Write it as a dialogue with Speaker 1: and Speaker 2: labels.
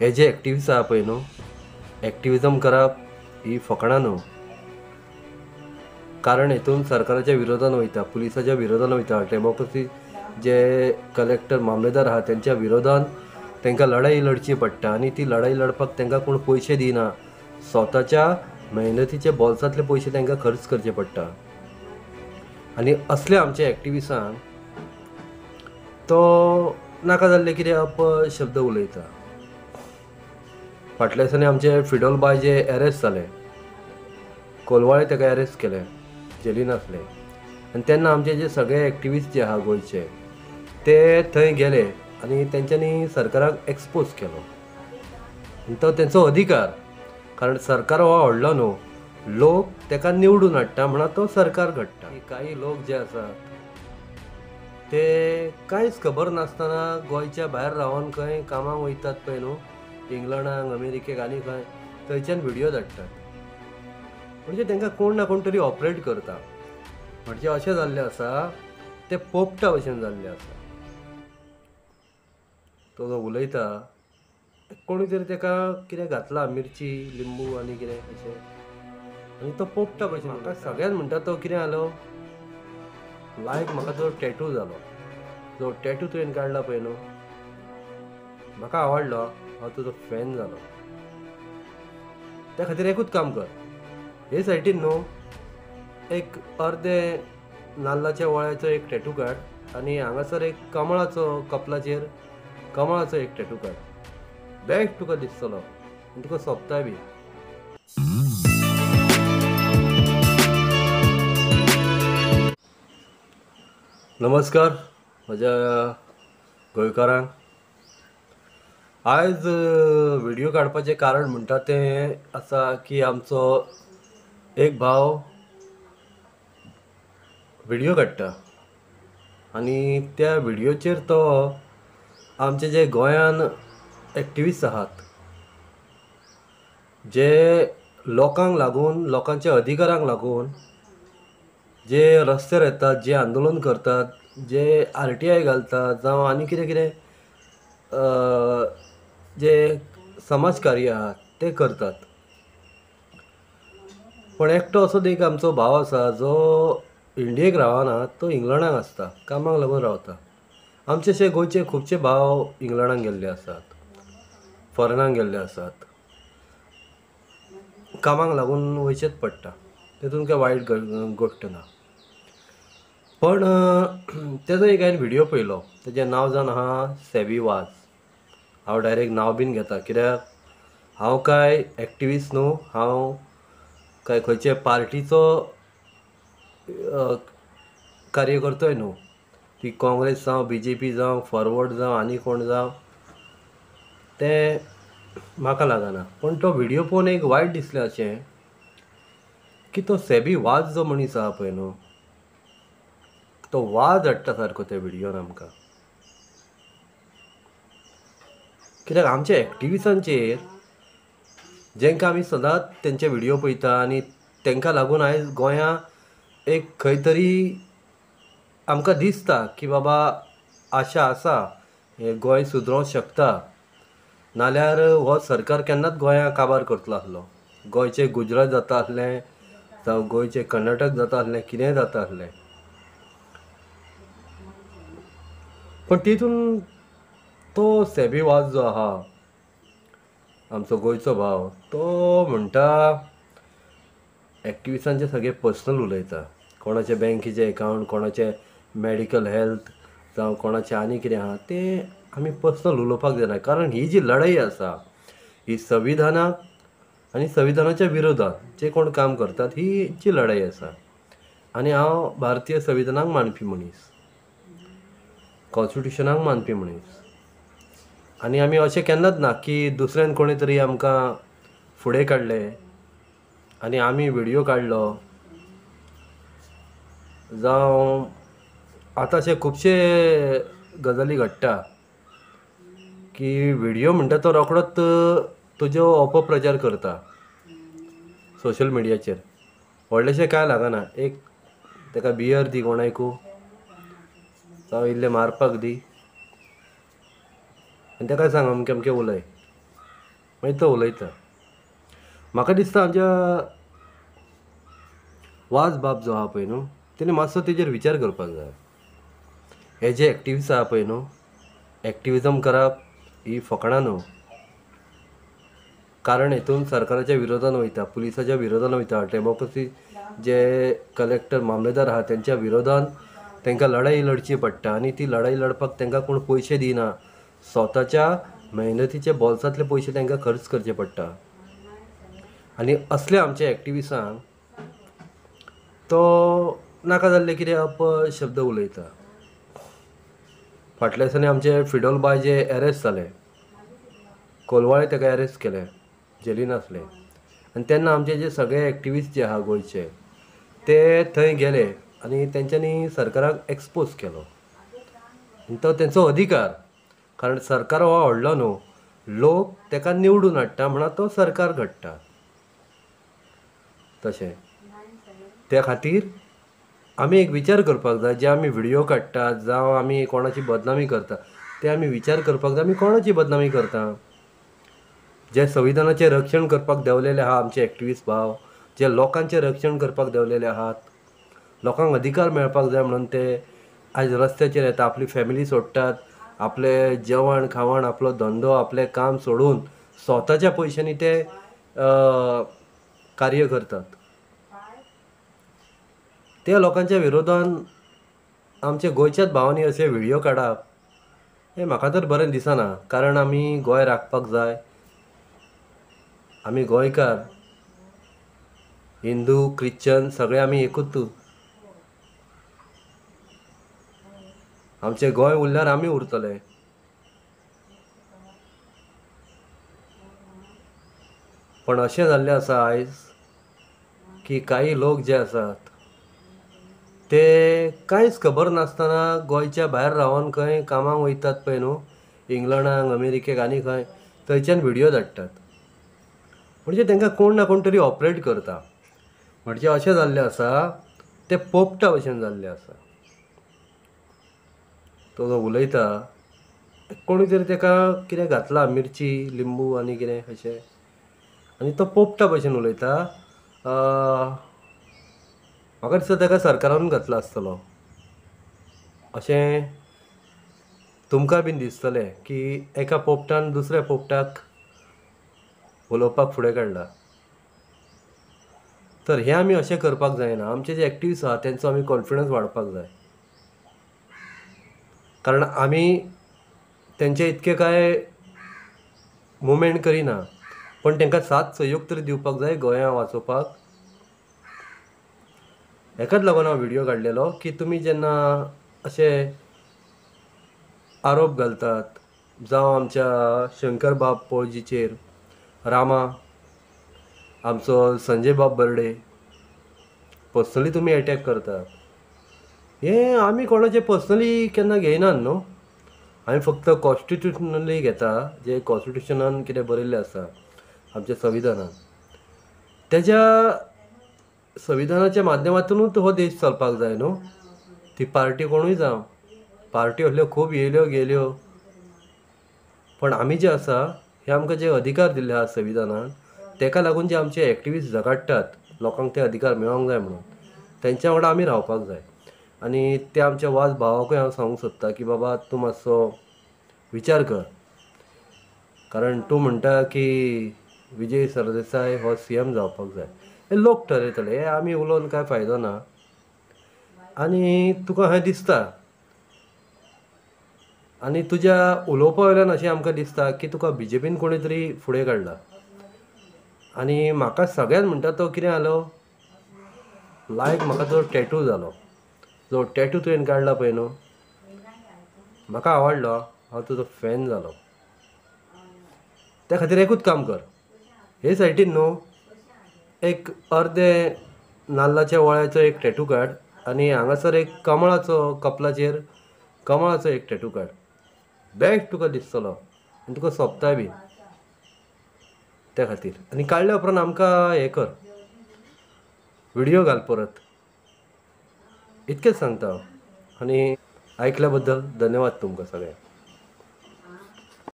Speaker 1: हे जे एक्टिविस्ट आहा पळय न्हू, एक्टिविजम करप ही फकाणां न्हू. कारण हेतून सरकाराच्या विरोधान वयता, पुलिसाच्या विरोधान वयता, डेमोक्रेसी जे कलेक्टर मामलेदार आहा त्यांच्या विरोधान तांकां लढाई लढची पडटा. आनी ती लढाई लढपाक तांकां कोण पयशे दिना, स्वताच्या मेहनतीचे बोल्सांतले पयशे तांकां खर्च करचे पडटा. आनी असले आमचे एक्टिविस्टांक तो नाका जाल्ले कितें अपशब्द उलयता. फाटल्या दिसांनी आमचे फिडोल बाय जे एरेस्ट जाले, कोलवाळे ताका एरेस्ट केले, जेलीन आसले. आनी तेन्ना आमचे जे सगळे एक्टिविस्ट जे आहा गोंयचे ते थंय गेले आनी तेंच्यांनी सरकाराक एक्सपोज केलो. आनी तो तेंचो अधिकार, कारण सरकार हो व्हडलो न्हू, लोक ताका निवडून हाडटा म्हणून तो सरकार घडटा. काही लोक जे आसात ते कांयच खबर नासतना गोंयच्या भायर रावन खंय कामाक वयतात पळय न्हू, इंग्लंडाक, अमेरिकेक आनी खंय, थंयच्यान व्हिडियो धाडटात. म्हणजे तांकां कोण ना कोण तरी ऑपरेट करता. म्हणजे अशें जाल्लें आसा ते पोपटा भशेन जाल्ले आसा. तो जो उलयता कोणी तरी ताका कितें घातला, मिरची, लिंबू आनी कितें अशें, आनी तो पोपटा भशेन. म्हाका सगळ्यान म्हणटा तो कितें जालो, लायक म्हाका तो टॅटू जालो. जो टॅटू तुवें काडला पळय न्हू, म्हाका आवडलो, हांव तुजो फॅन जालो. त्या खातीर एकूच काम कर, हे सायडीन न्हू एक अर्दे नाल्लाच्या वळ्याचो एक टॅटू काड आनी हांगासर एक कमळाचो, कपलाचेर कमळाचो एक टॅटू काड. बेस्ट तुका दिसतलो आनी तुका सोबताय बी. नमस्कार म्हज्या गोंयकारांक. आयज व्हिडियो काडपाचें कारण म्हणटा तें आसा की आमचो एक भाव व्हिडियो काडटा आनी त्या व्हिडियोचेर तो आमचे जे गोंयान एक्टिविस्ट आहात, जे लोकांक लागून, लोकांच्या अधिकारांक लागून जे रस्त्यार येतात, जे आंदोलन करतात, जे RTI घालतात, जावं आनी कितें कितें जे समाजकार्य आहात ते करतात. पण एकटो असो एक आमचो भाव आसा जो इंडियेक रावना, तो इंग्लंडाक आसता, कामाक लागून रावता. आमचे अशे गोंयचे खुबशे भाव इंग्लंडाक गेल्ले आसात, फॉरेनाक गेल्ले आसात. कामाक लागून वयचेच पडटा, तेतून काय वायट गोश्ट ना. पण तेजो एक हांवें व्हिडियो पळयलो, तेजें नांव जावन आहा सेबी वाज. हांव डायरेक्ट नांव बीन घेता, कित्याक हांव काय एक्टिविस्ट न्हू, हांव काय खंयचे पार्टीचो कार्यकर्तोय न्हू. ती काँग्रेस जावं, BJP जावं, फॉरवर्ड जावं, आनी कोण जावं, ते म्हाका लागना. पण तो व्हिडियो पळोवन एक वायट दिसलें अशें की तो सेबी वाज जो मनीस आहा पळय न्हू, तो वाज हाडटा सारको त्या व्हिडियोन आमकां. कित्याक आमच्या एक्टिविस्टांचेर, जेंकां आमी सदांच तेंचे व्हिडियो पळयता आनी तांकां लागून आयज गोंया एक खंय तरी आमकां दिसता की बाबा आशा आसा, हें गोंय सुदरोंक शकता, नाल्यार हो सरकार केन्नाच गोंया काबार करतलो आसलो. गोंयचें गुजरात जाता आसलें, जावं गोंयचें कर्नाटक जाता आसलें, कितेंय जाता आसलें. पण तितून तो सेबी वाज जो आहा, आमचो गोंयचो भाव, तो म्हणटा एक्टिविस्टांचे सगळे पर्सनल उलयता. कोणाचे बँकेचे अकावंट, कोणाचे मेडिकल हेल्थ, जावं कोणाचें आनी कितें आहा तें आमी पर्सनल उलोवपाक जायना. कारण ही जी लढाई आसा ही संविधानाक आनी संविधानाच्या विरोधात जे कोण काम करतात, ही जी लढाई आसा. आनी हांव भारतीय संविधानाक मानपी मनीस, कॉन्स्टिट्युशनाक मानपी मनीस. आनी आमी अशें केन्नाच ना की दुसऱ्यान कोणी तरी आमकां फुडें काडले आनी आमी व्हिडियो काडलो. जावं आतां अशे खुबशे गजाली घडटा की व्हिडियो म्हणटा तो रोखडोच तुजो अपप्रचार करता सोशल मिडियाचेर. व्हडलेशें कांय लागना, एक ताका बियर दी कोणायकू, जावं इल्लें मारपाक दी आनी ताका सांग अमकें अमकें उलय. मागीर तो उलयता. म्हाका दिसता आमच्या वाज बाब जो आहा पळय न्हू, तेणी मातसो तेजेर विचार करपाक जाय. हे जे एक्टिविस्ट आहा पळय न्हू, एक्टिविजम करप ही फकाणां न्हू. कारण हेतून सरकाराच्या विरोधान वयता, पुलिसाच्या विरोधान वयता, डेमोक्रेसी जे कलेक्टर मामलेदार आहा तेंच्या विरोधान तांकां लढाई लडची पडटा. आनी ती लढाई लडपाक तांकां कोण पयशे दिना. स्वताच्या मेहनतीचे बोल्सांतले पयशे तांकां खर्च करचे पडटा. आनी असले आमचे एक्टिविस्टांक तो नाका जाल्ले कितें अपशब्द उलयता. फाटल्या दिसांनी आमचे फिडोल बाय जे एरेस्ट जाले, कोलवाळे ताका एरेस्ट केले, जेलीन आसले. आनी तेन्ना आमचे जे सगळे एक्टिविस्ट जे आहा गोंयचे ते थंय गेले आनी तेंच्यांनी सरकाराक एक्सपोज केलो. आनी तो तेंचो अधिकार, कारण सरकार हो व्हडलो न्हू, लोक ताका निवडून हाडटा म्हणून तो सरकार घडटा. तशें त्या खातीर आमी एक विचार करपाक जाय. जे आमी व्हिडियो काडटात जावं आमी कोणाची बदनामी करता ते आमी विचार करपाक जाय आमी कोणाची बदनामी करता. जे संविधानाचें रक्षण करपाक देंवलेले आहा आमचे एक्टिविस्ट भाव, जे लोकांचें रक्षण करपाक देंवलेले आहात, लोकांक अधिकार मेळपाक जाय म्हणून ते आयज रस्त्याचेर येता, आपली फॅमिली सोडटात, आपले जेवण खावण, आपलो धंदो, आपलें काम सोडून स्वताच्या पयशांनी ते कार्य करतात. त्या लोकांच्या विरोधान आमचे गोंयच्याच भावांनी अशे व्हिडियो काडप हें म्हाका तर बरें दिसना. कारण आमी गोंय राखपाक जाय. आमी गोंयकार, हिंदू क्रिश्चन सगळे आमी एकूच. आमचें गोंय उरल्यार आमी उरतले. पण अशें जाल्लें आसा आयज की काही लोक जे आसात ते कांयच खबर नासतना गोंयच्या भायर रावन खंय कामाक वयतात पळय न्हू, इंग्लंडाक, अमेरिकेक आनी खंय, थंयच्यान व्हिडियो धाडटात. म्हणजे तांकां कोण ना कोण तरी ऑपरेट करता. म्हणजे अशें जाल्लें आसा ते पोपटा भशेन जाल्लें आसा. तो जो उलयता कोणी तरी ताका कितें घातला, मिरची, लिंबू आनी कितें अशें, आनी तो पोपटा भशेन उलयता. म्हाका दिसता ताका सरकारान घातलो आसतलो अशें तुमकां बीन दिसतलें की एका पोपटान दुसऱ्या पोपटाक उलोवपाक फुडें काडला. तर हें आमी अशें करपाक जायना. आमचे जे एक्टिविस्ट आहा तेंचो आमी कॉन्फिडन्स वाडपाक जाय. कारण आमी तेंचे इतके कांय मुवमेंट करिना, पण तांकां साथ सहयोग तरी दिवपाक जाय गोंया वाचोवपाक. हेकाच लागून हांव व्हिडियो काडलेलो की तुमी जेन्ना अशे आरोप घालतात, जावं आमच्या शंकर बाब पळजीचेर, रामा, आमचो संजय बाब बर्डे पर्सनली तुमी एटॅक करतात, हें आमी कोणाचें पर्सनली केन्ना घेयनात न्हू. आमी फक्त कॉन्स्टिट्युशनली घेता, जे कॉन्स्टिट्युशनान कितें बरयल्लें आसा आमच्या संविधानान, तेज्या संविधानाच्या माध्यमांतूनच हो देश चलपाक जाय न्हू. ती पार्टी कोणूय जावं, पार्टी असल्यो खूब येयल्यो गेल्यो, पण आमी जे आसा हे आमकां जे अधिकार दिल्ले आहा संविधानान, ताका लागून जे आमचे एक्टिविस्ट झगडटात लोकांक ते अधिकार मेळोंक जाय म्हणून, तेंच्या वांगडा आमी रावपाक जाय. आनी ते आमच्या वाज भावाकूय हांव सांगूंक सोदता की बाबा तूं मातसो विचार कर. कारण तूं म्हणटा की विजय सरदेसाय हो CM जावपाक जाय. हे लोक ठरयतले, हे आमी उलोवन कांय फायदो ना. आनी तुका हें दिसता, आनी तुज्या उलोवपा वयल्यान अशें आमकां दिसता की तुका BJPन कोणी तरी फुडें काडला. आनी म्हाका सगळ्यान म्हणटा तो कितें जालो, लायक म्हाका तो टॅटू जालो. जो टॅटू तुवें काडला पळय न्हू, म्हाका आवडलो, हांव तुजो फॅन जालो. त्या खातीर एकूच काम कर, हे सायडीन न्हू एक अर्दे नाल्लाच्या वळ्याचो एक टॅटू काड, आनी हांगासर एक कमळाचो, कपलाचेर कमळाचो एक टॅटू काड. बेस्ट तुका दिसतलो आनी तुका सोबताय बी त्या खातीर. आनी काडल्या उपरांत आमकां हें कर, व्हिडियो घाल परत. इतकेंच सांगता हांव. आनी आयकल्या बद्दल धन्यवाद तुमकां सगळ्यांक.